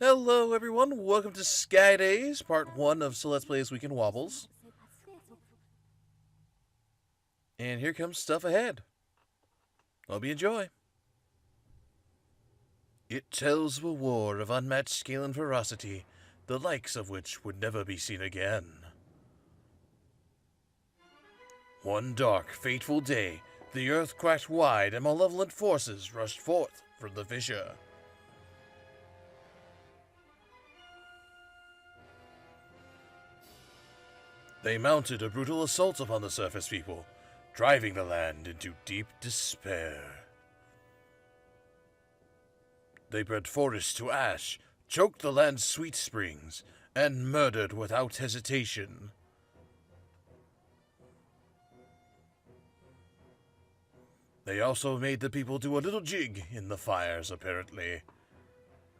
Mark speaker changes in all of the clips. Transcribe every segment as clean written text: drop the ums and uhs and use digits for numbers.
Speaker 1: Hello everyone, welcome to Skydays, part 1 of So Let's Play This Week in Wobbles. And here comes stuff ahead. Hope you enjoy. It tells of a war of unmatched scale and ferocity, the likes of which would never be seen again. One dark, fateful day, the earth cracked wide and malevolent forces rushed forth from the fissure. They mounted a brutal assault upon the surface people, driving the land into deep despair. They burned forests to ash, choked the land's sweet springs, and murdered without hesitation. They also made the people do a little jig in the fires, apparently.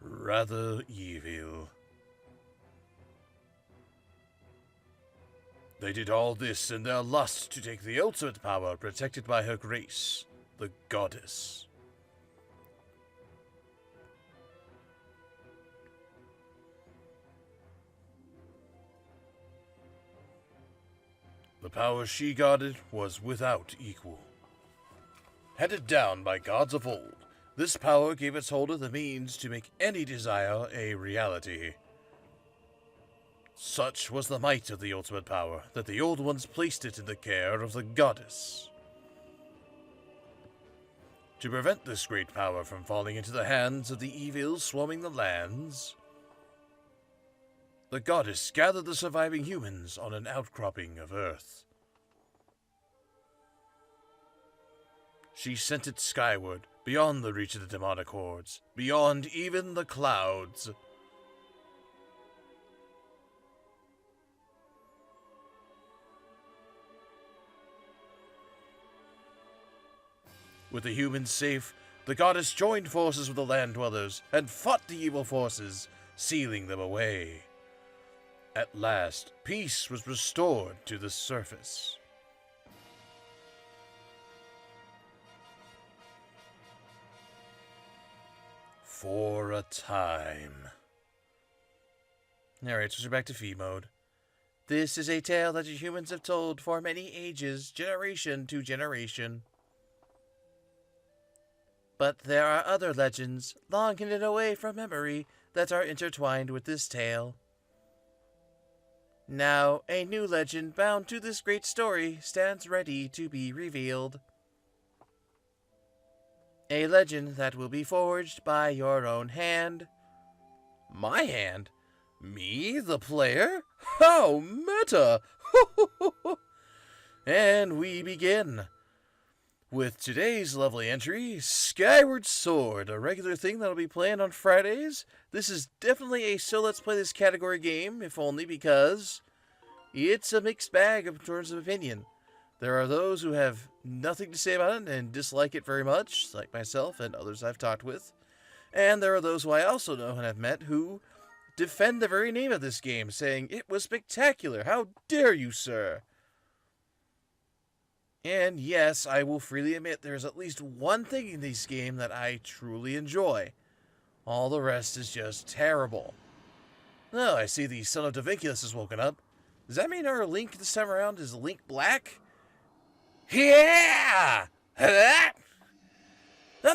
Speaker 1: Rather evil. They did all this in their lust to take the ultimate power protected by her grace, the goddess. The power she guarded was without equal. Handed down by gods of old, this power gave its holder the means to make any desire a reality. Such was the might of the ultimate power that the Old Ones placed it in the care of the goddess. To prevent this great power from falling into the hands of the evils swarming the lands, the goddess gathered the surviving humans on an outcropping of Earth. She sent it skyward, beyond the reach of the demonic hordes, beyond even the clouds. With the humans safe, the goddess joined forces with the land dwellers and fought the evil forces, sealing them away. At last, peace was restored to the surface. For a time. Alright, so we're back to feed mode. This is a tale that the humans have told for many ages, generation to generation. But there are other legends, long hidden away from memory, that are intertwined with this tale. Now, a new legend bound to this great story stands ready to be revealed. A legend that will be forged by your own hand. My hand? Me, the player? How meta! And we begin with today's lovely entry, Skyward Sword, a regular thing that'll be playing on Fridays. This is definitely a So Let's Play This category game, if only because it's a mixed bag in terms of opinion. There are those who have nothing to say about it and dislike it very much, like myself and others I've talked with. And there are those who I also know and have met who defend the very name of this game, saying it was spectacular. How dare you, sir? And yes, I will freely admit there's at least one thing in this game that I truly enjoy. All the rest is just terrible. Oh, I see the son of Davinculus has woken up. Does that mean our Link this time around is Link Black? Yeah! I'm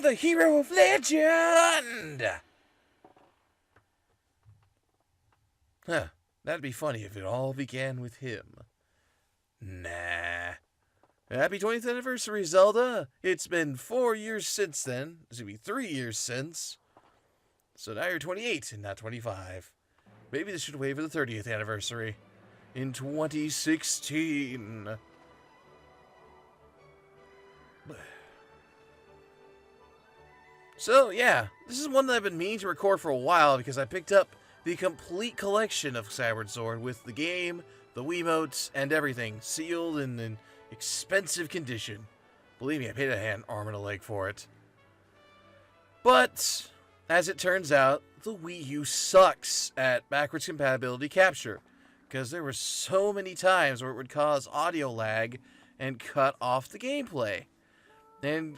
Speaker 1: the hero of legend! Huh, that'd be funny if it all began with him. Nah. Happy 20th anniversary, Zelda! It's been 4 years since then. It's gonna be 3 years since. So now you're 28 and not 25. Maybe this should wait for the 30th anniversary. In 2016. So, yeah. This is one that I've been meaning to record for a while because I picked up the complete collection of Skyward Sword with the game, the Wiimotes, and everything sealed and in expensive condition. Believe me, I paid a hand, arm, and a leg for it. But, as it turns out, the Wii U sucks at backwards compatibility capture, because there were so many times where it would cause audio lag and cut off the gameplay, and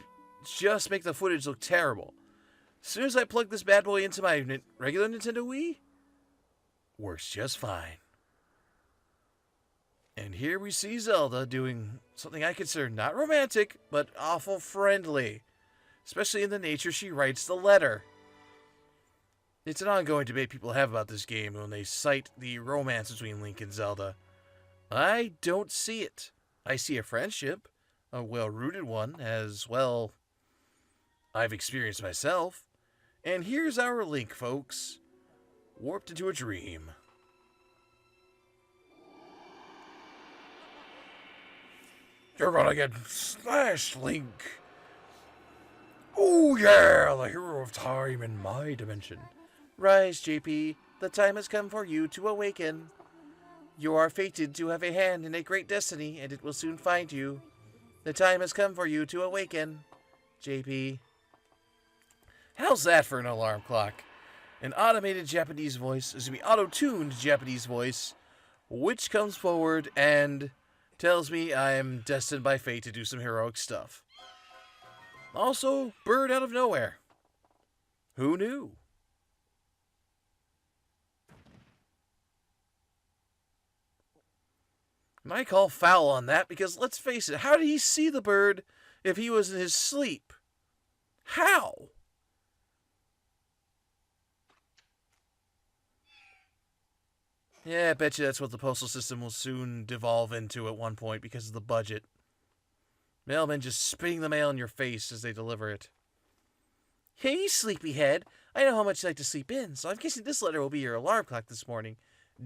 Speaker 1: just make the footage look terrible. As soon as I plug this bad boy into my regular Nintendo Wii, works just fine. And here we see Zelda doing something I consider not romantic, but awful friendly. Especially in the nature she writes the letter. It's an ongoing debate people have about this game when they cite the romance between Link and Zelda. I don't see it. I see a friendship, a well-rooted one, as well I've experienced myself. And here's our Link, folks. Warped into a dream. You're gonna get slashed, Link. Oh yeah, the hero of time in my dimension. Rise, JP. The time has come for you to awaken. You are fated to have a hand in a great destiny, and it will soon find you. The time has come for you to awaken, JP. How's that for an alarm clock? An automated Japanese voice, auto-tuned Japanese voice, which comes forward and tells me I'm destined by fate to do some heroic stuff. Also, bird out of nowhere. Who knew? And I call foul on that because, let's face it, how did he see the bird if he was in his sleep? How? Yeah, I bet you that's what the postal system will soon devolve into at one point because of the budget. Mailmen just spitting the mail in your face as they deliver it. Hey, sleepyhead. I know how much you like to sleep in, so I'm guessing this letter will be your alarm clock this morning.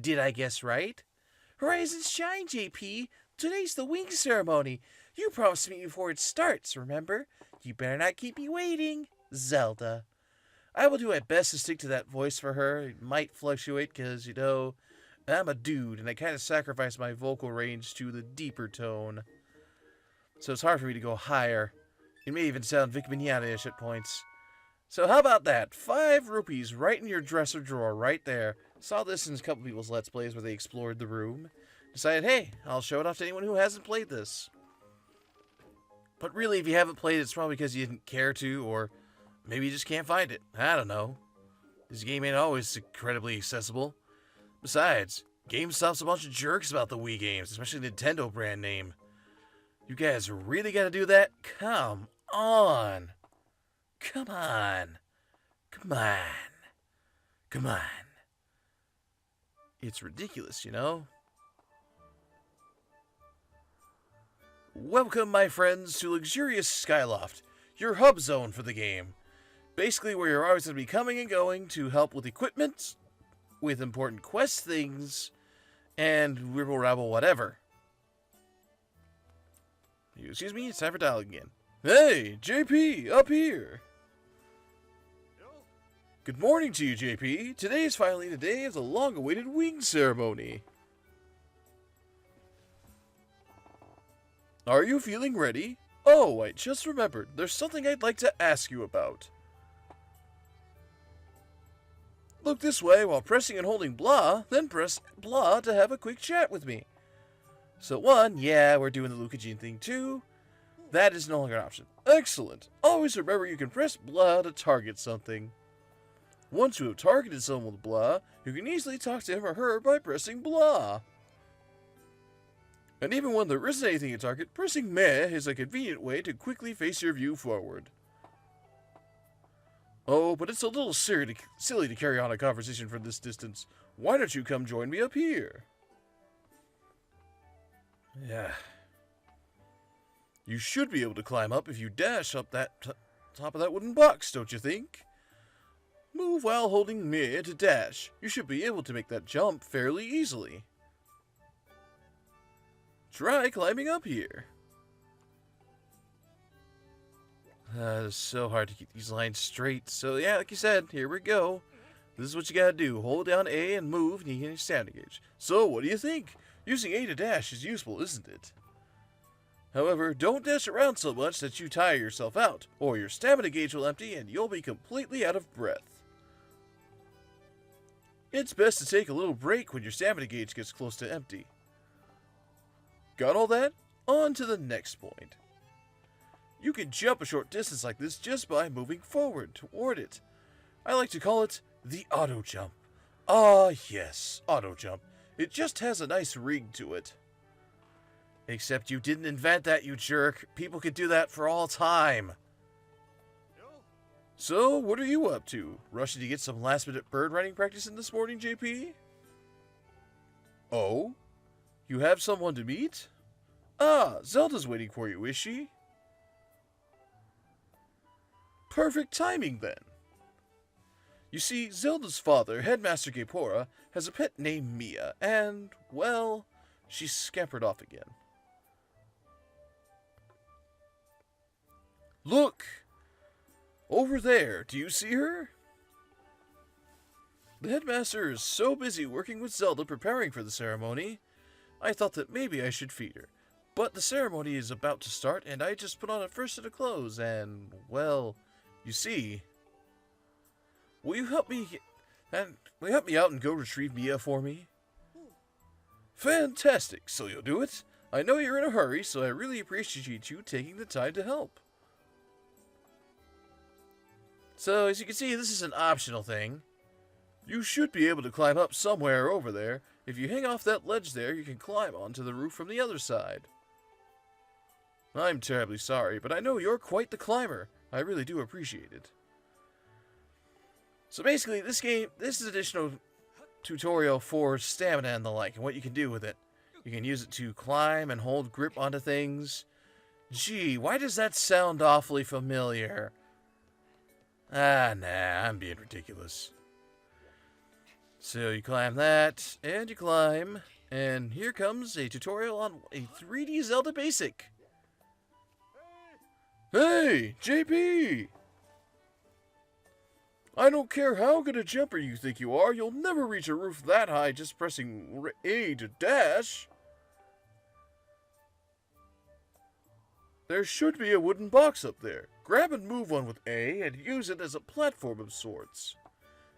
Speaker 1: Did I guess right? Horizons shine, JP. Today's the wing ceremony. You promised me before it starts, remember? You better not keep me waiting. Zelda. I will do my best to stick to that voice for her. It might fluctuate because, you know, I'm a dude and I kind of sacrifice my vocal range to the deeper tone. So it's hard for me to go higher. It may even sound Vic Mignogna-ish at points. So how about that? 5 rupees right in your dresser drawer right there. Saw this in a couple people's Let's Plays where they explored the room. Decided, hey, I'll show it off to anyone who hasn't played this. But really, if you haven't played it, it's probably because you didn't care to, or maybe you just can't find it. I don't know. This game ain't always incredibly accessible. Besides, GameStop's a bunch of jerks about the Wii games, especially Nintendo brand name. You guys really gotta do that? Come on. Come on. Come on. Come on. It's ridiculous, you know? Welcome, my friends, to Luxurious Skyloft, your hub zone for the game. Basically where you're always going to be coming and going to help with equipment, with important quest things, and wibble-rabble whatever. Excuse me, it's time for dialogue again. Hey, JP, up here! Good morning to you, JP. Today is finally the day of the long-awaited wing ceremony. Are you feeling ready? Oh, I just remembered. There's something I'd like to ask you about. Look this way while pressing and holding blah, then press blah to have a quick chat with me. So 1, yeah, we're doing the Luca Jean thing too. That is no longer an option. Excellent. Always remember you can press blah to target something. Once you have targeted someone with blah, you can easily talk to him or her by pressing blah. And even when there isn't anything to target, pressing meh is a convenient way to quickly face your view forward. Oh, but it's a little silly to carry on a conversation from this distance. Why don't you come join me up here? Yeah. You should be able to climb up if you dash up that top of that wooden box, don't you think? Move while holding meh to dash. You should be able to make that jump fairly easily. Try climbing up here. It's so hard to keep these lines straight. So yeah, like you said, here we go. This is what you gotta do. Hold down A and move, and you get your stamina gauge. So what do you think? Using A to dash is useful, isn't it? However, don't dash around so much that you tire yourself out, or your stamina gauge will empty and you'll be completely out of breath. It's best to take a little break when your stamina gauge gets close to empty. Got all that? On to the next point. You can jump a short distance like this just by moving forward toward it. I like to call it the auto jump. Ah, yes, auto jump. It just has a nice ring to it. Except you didn't invent that, you jerk. People could do that for all time. So, what are you up to? Rushing to get some last-minute bird riding practice in this morning, JP? Oh? You have someone to meet? Ah, Zelda's waiting for you, is she? Perfect timing, then. You see, Zelda's father, Headmaster Gapora, has a pet named Mia, and, well, she scampered off again. Look! Over there, do you see her? The headmaster is so busy working with Zelda preparing for the ceremony, I thought that maybe I should feed her. But the ceremony is about to start, and I just put on a first set of clothes, and, well, you see... Will you help me out and go retrieve Mia for me? Fantastic, so you'll do it? I know you're in a hurry, so I really appreciate you taking the time to help. So, as you can see, this is an optional thing. You should be able to climb up somewhere over there. If you hang off that ledge there, you can climb onto the roof from the other side. I'm terribly sorry, but I know you're quite the climber. I really do appreciate it. So basically, this is additional tutorial for stamina and the like, and what you can do with it. You can use it to climb and hold grip onto things. Gee, why does that sound awfully familiar? Ah, nah, I'm being ridiculous. So you climb that, and you climb, and here comes a tutorial on a 3D Zelda basic. Hey, JP! I don't care how good a jumper you think you are, you'll never reach a roof that high just pressing A to dash. There should be a wooden box up there. Grab and move one with A and use it as a platform of sorts.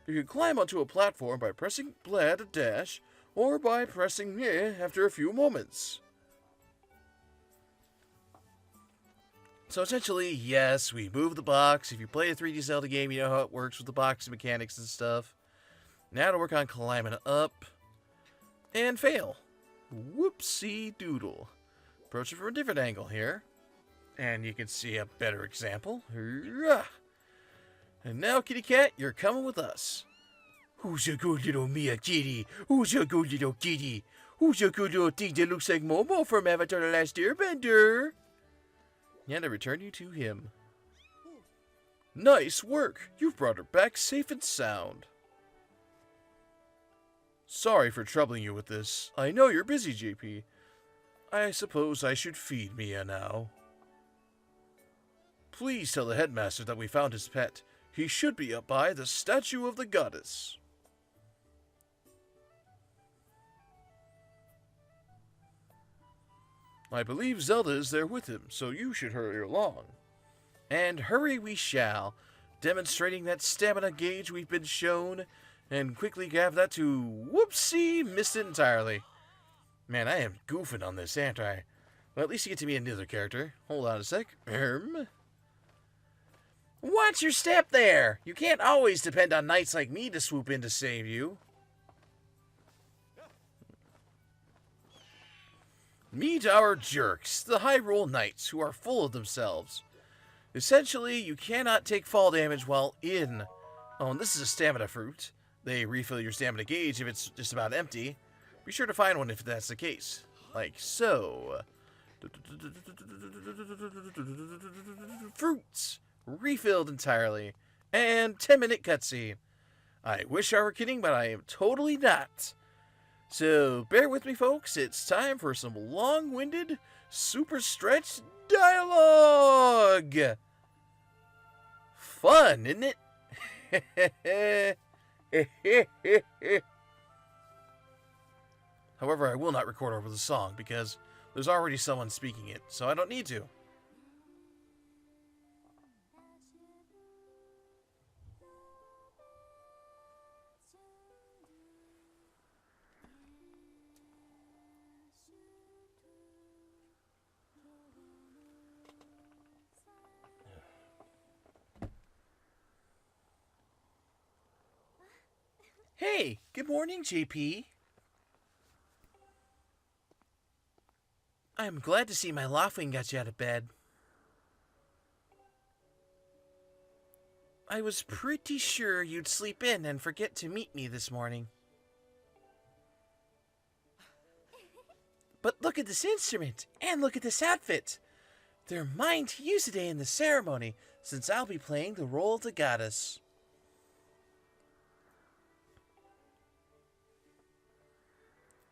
Speaker 1: You can climb onto a platform by pressing B to dash, or by pressing E after a few moments. So essentially, yes, we move the box. If you play a 3D Zelda game, you know how it works with the box mechanics and stuff. Now to work on climbing up. And fail. Whoopsie doodle. Approach it from a different angle here. And you can see a better example. And now, kitty cat, you're coming with us. Who's your good little Mia kitty? Who's your good little kitty? Who's your good little thing that looks like Momo from Avatar The Last Airbender? And I return you to him. Nice work! You've brought her back safe and sound. Sorry for troubling you with this. I know you're busy, JP. I suppose I should feed Mia now. Please tell the headmaster that we found his pet. He should be up by the statue of the goddess. I believe Zelda is there with him, so you should hurry along. And hurry we shall, demonstrating that stamina gauge we've been shown, and quickly grab that to whoopsie, missed it entirely. Man, I am goofing on this, aren't I? Well, at least you get to meet another character. Hold on a sec. Watch your step there! You can't always depend on knights like me to swoop in to save you. Meet our jerks, the Hyrule Knights, who are full of themselves. Essentially, you cannot take fall damage while in. Oh, and this is a stamina fruit. They refill your stamina gauge if it's just about empty. Be sure to find one if that's the case. Like so. Fruits! Refilled entirely. And 10-minute cutscene. I wish I were kidding, but I am totally not. So, bear with me, folks. It's time for some long-winded, super stretched dialogue. Fun, isn't it? However, I will not record over the song because there's already someone speaking it, so I don't need to. Hey, good morning, JP. I'm glad to see my Loftwing got you out of bed. I was pretty sure you'd sleep in and forget to meet me this morning. But look at this instrument, and look at this outfit. They're mine to use today in the ceremony, since I'll be playing the role of the goddess.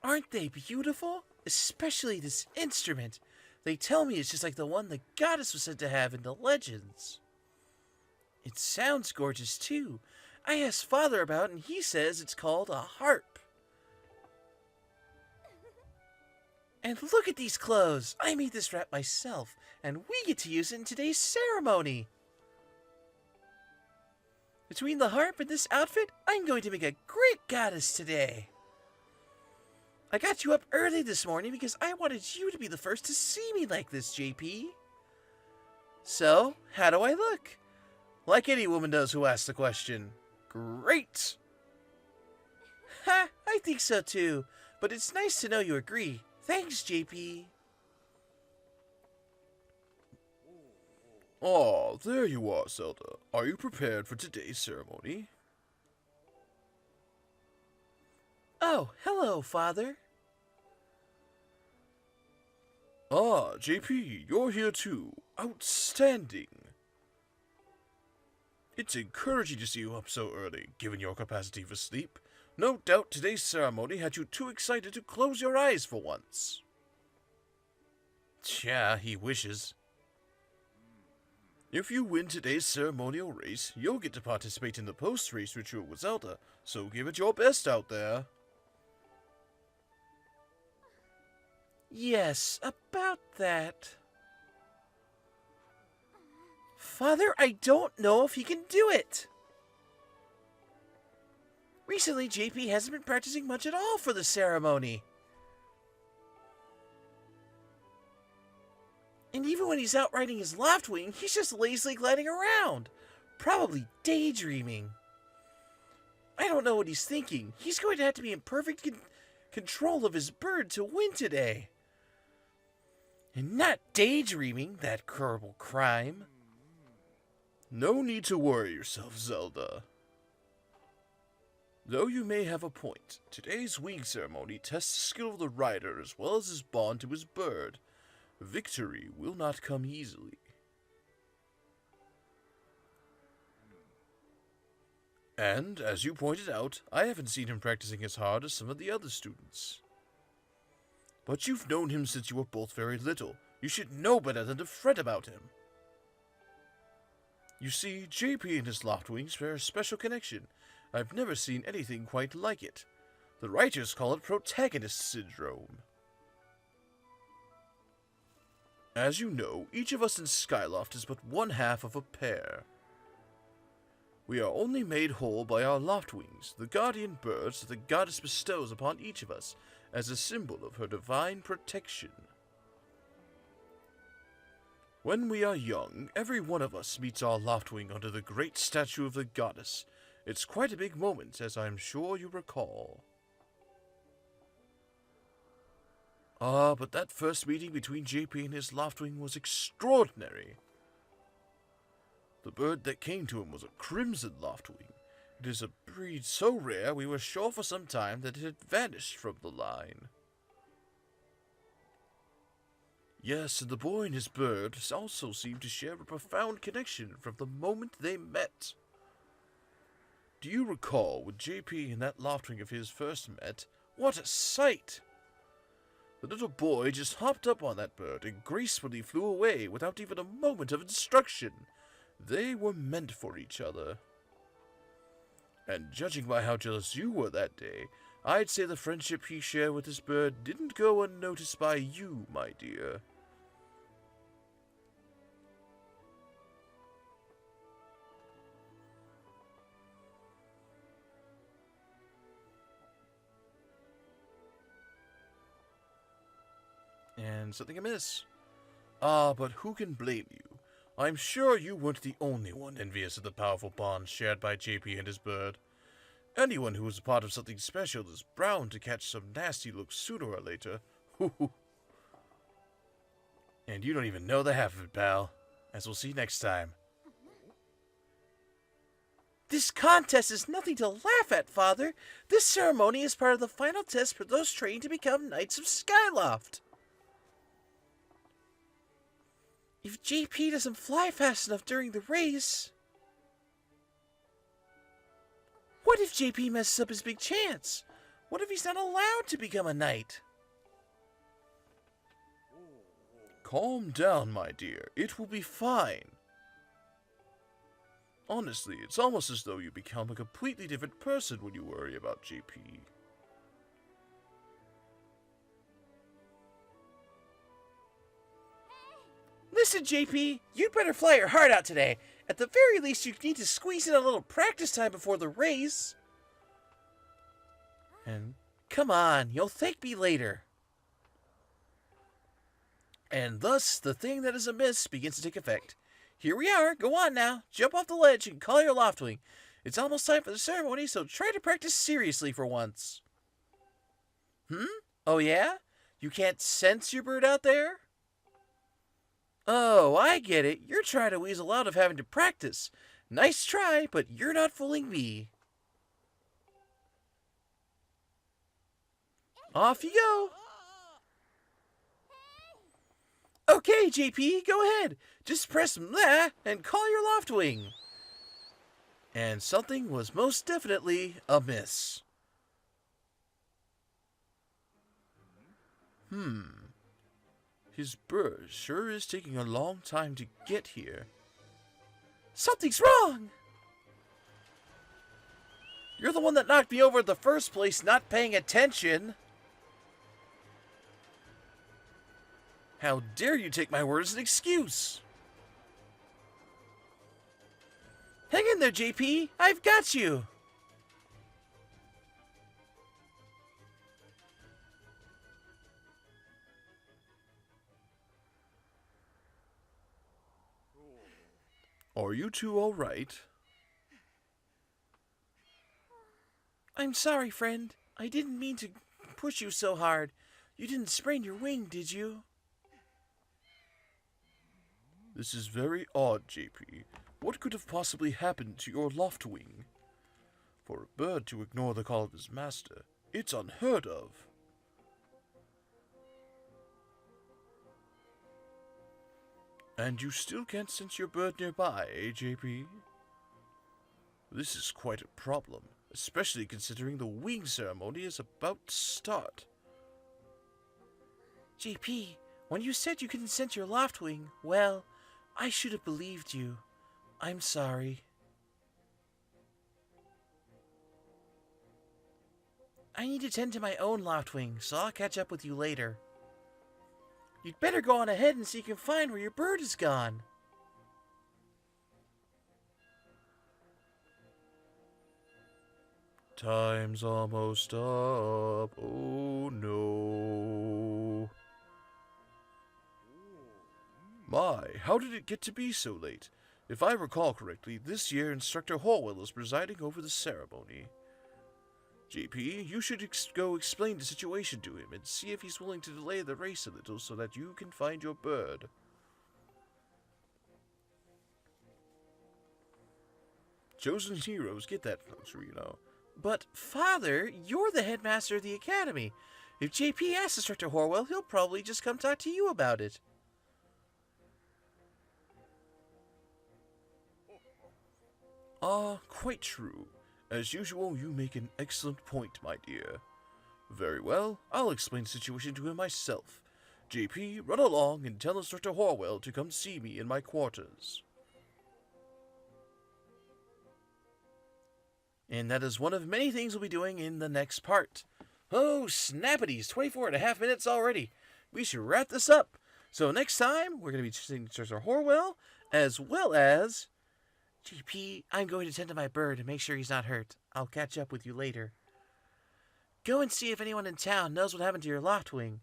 Speaker 1: Aren't they beautiful? Especially this instrument. They tell me it's just like the one the goddess was said to have in the legends. It sounds gorgeous too. I asked Father about it and he says it's called a harp. And look at these clothes! I made this wrap myself, and we get to use it in today's ceremony. Between the harp and this outfit, I'm going to make a great goddess today. I got you up early this morning because I wanted you to be the first to see me like this, JP. So, how do I look? Like any woman does who asks the question. Great! Ha! I think so too, but it's nice to know you agree. Thanks, JP.
Speaker 2: Ah, there you are, Zelda. Are you prepared for today's ceremony?
Speaker 1: Oh, hello, Father.
Speaker 2: Ah, JP, you're here too. Outstanding. It's encouraging to see you up so early, given your capacity for sleep. No doubt today's ceremony had you too excited to close your eyes for once.
Speaker 1: Tja, he wishes.
Speaker 2: If you win today's ceremonial race, you'll get to participate in the post-race ritual with Zelda, so give it your best out there.
Speaker 1: Yes, about that. Father, I don't know if he can do it. Recently, JP hasn't been practicing much at all for the ceremony. And even when he's out riding his Loftwing, he's just lazily gliding around, probably daydreaming. I don't know what he's thinking. He's going to have to be in perfect control of his bird to win today. And not daydreaming, that horrible crime.
Speaker 2: No need to worry yourself, Zelda. Though you may have a point, today's wing ceremony tests the skill of the rider as well as his bond to his bird. Victory will not come easily. And, as you pointed out, I haven't seen him practicing as hard as some of the other students. But you've known him since you were both very little. You should know better than to fret about him. You see, JP and his Loftwings share a special connection. I've never seen anything quite like it. The writers call it protagonist syndrome. As you know, each of us in Skyloft is but one half of a pair. We are only made whole by our Loftwings, the guardian birds that the goddess bestows upon each of us as a symbol of her divine protection. When we are young, every one of us meets our Loftwing under the great statue of the goddess. It's quite a big moment, as I'm sure you recall. Ah, but that first meeting between JP and his Loftwing was extraordinary. The bird that came to him was a crimson Loftwing. It is a breed so rare we were sure for some time that it had vanished from the line. Yes, and the boy and his bird also seemed to share a profound connection from the moment they met. Do you recall when JP and that Loftwing of his first met? What a sight! The little boy just hopped up on that bird and gracefully flew away without even a moment of instruction. They were meant for each other. And judging by how jealous you were that day, I'd say the friendship he shared with his bird didn't go unnoticed by you, my dear. And something amiss. Ah, but who can blame you? I'm sure you weren't the only one envious of the powerful bond shared by JP and his bird. Anyone who is a part of something special is bound to catch some nasty looks sooner or later. And you don't even know the half of it, pal. As we'll see next time.
Speaker 1: This contest is nothing to laugh at, Father. This ceremony is part of the final test for those trained to become Knights of Skyloft. If JP doesn't fly fast enough during the race... What if JP messes up his big chance? What if he's not allowed to become a knight?
Speaker 2: Calm down, my dear. It will be fine. Honestly, it's almost as though you become a completely different person when you worry about JP.
Speaker 1: Listen, JP, you'd better fly your heart out today. At the very least, you need to squeeze in a little practice time before the race. And come on, you'll thank me later. And thus, the thing that is amiss begins to take effect. Here we are. Go on now. Jump off the ledge and call your loftwing. It's almost time for the ceremony, so try to practice seriously for once. Oh yeah? You can't sense your bird out there? Oh, I get it. You're trying to weasel out of having to practice. Nice try, but you're not fooling me. Off you go. Okay, JP, go ahead. Just press meh and call your loftwing. And something was most definitely amiss.
Speaker 2: His bird sure is taking a long time to get here.
Speaker 1: Something's wrong. You're the one that knocked me over in the first place, not paying attention. How dare you take my word as an excuse? Hang in there, JP. I've got you.
Speaker 2: Are you two all right?
Speaker 1: I'm sorry, friend. I didn't mean to push you so hard. You didn't sprain your wing, did you?
Speaker 2: This is very odd, JP. What could have possibly happened to your loftwing? For a bird to ignore the call of his master, it's unheard of. And you still can't sense your bird nearby, eh, JP? This is quite a problem, especially considering the wing ceremony is about to start.
Speaker 1: JP, when you said you couldn't sense your loftwing, well, I should have believed you. I'm sorry. I need to tend to my own loftwing, so I'll catch up with you later. You'd better go on ahead and see if you can find where your bird is gone.
Speaker 2: Time's almost up. Oh no. My, how did it get to be so late? If I recall correctly, this year Instructor Horwell is presiding over the ceremony. JP, you should go explain the situation to him and see if he's willing to delay the race a little so that you can find your bird. Chosen heroes get that closer, you know.
Speaker 1: But, Father, you're the headmaster of the academy. If JP asks Instructor Horwell, he'll probably just come talk to you about it.
Speaker 2: Quite true. As usual, you make an excellent point, my dear. Very well, I'll explain the situation to him myself. JP, run along and tell Instructor Horwell to come see me in my quarters.
Speaker 1: And that is one of many things we'll be doing in the next part. Oh, snappities, 24.5 minutes already. We should wrap this up. So next time, we're going to be seeing Instructor Horwell, as well as... JP, I'm going to tend to my bird and make sure he's not hurt. I'll catch up with you later. Go and see if anyone in town knows what happened to your loftwing.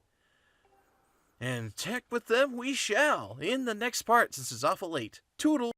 Speaker 1: And check with them we shall in the next part since it's awful late. Toodle!